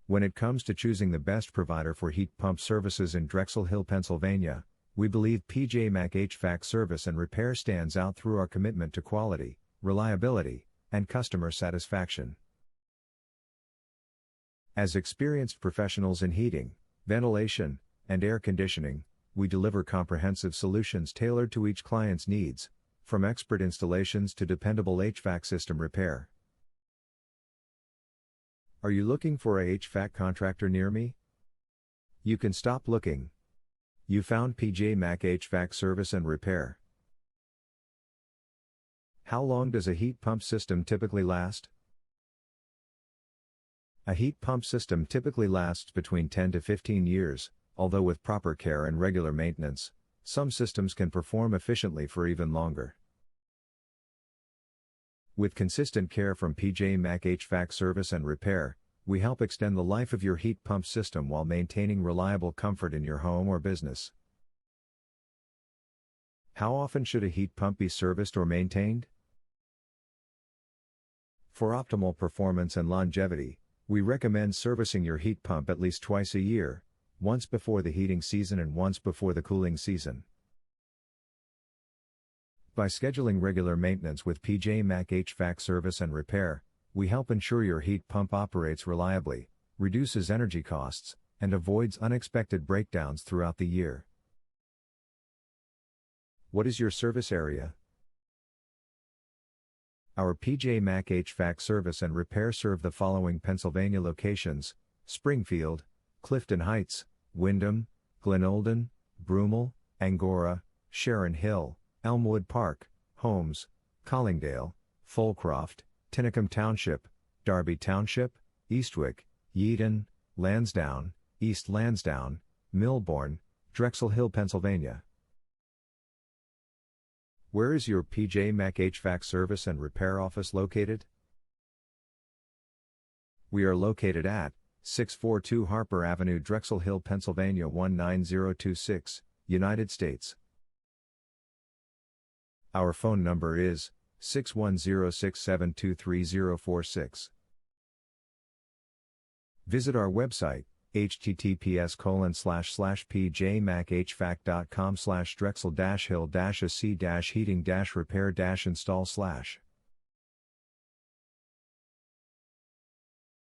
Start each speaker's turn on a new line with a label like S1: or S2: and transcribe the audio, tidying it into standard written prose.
S1: When it comes to choosing the best provider for heat pump services in Drexel Hill, Pennsylvania, we believe PJ Mac HVAC Service and Repair stands out through our commitment to quality, reliability, and customer satisfaction. As experienced professionals in heating, ventilation, and air conditioning, we deliver comprehensive solutions tailored to each client's needs, from expert installations to dependable HVAC system repair. Are you looking for a HVAC contractor near me? You can stop looking. You found PJ Mac HVAC Service and Repair. How long does a heat pump system typically last? A heat pump system typically lasts between 10 to 15 years, although with proper care and regular maintenance, some systems can perform efficiently for even longer. With consistent care from PJ Mac HVAC Service and Repair, we help extend the life of your heat pump system while maintaining reliable comfort in your home or business. How often should a heat pump be serviced or maintained? For optimal performance and longevity, we recommend servicing your heat pump at least twice a year, once before the heating season and once before the cooling season. By scheduling regular maintenance with PJ Mac HVAC Service and Repair, we help ensure your heat pump operates reliably, reduces energy costs, and avoids unexpected breakdowns throughout the year. What is your service area? Our PJ Mac HVAC Service and Repair serve the following Pennsylvania locations: Springfield, Clifton Heights, Wyndom, Glenolden, Broomall, Angora, Sharon Hill, Elmwood Park, Holmes, Collingdale, Folcroft, Tinicum Township, Darby Township, Eastwick, Yeadon, Lansdowne, East Lansdowne, Millbourne, Drexel Hill, Pennsylvania. Where is your PJ Mac HVAC Service and Repair office located? We are located at 642 Harper Avenue, Drexel Hill, Pennsylvania 19026, United States. Our phone number is 610-672-3046. Visit our website, https://pjmachvac.com/drexel-hill-ac-heating-repair-install/.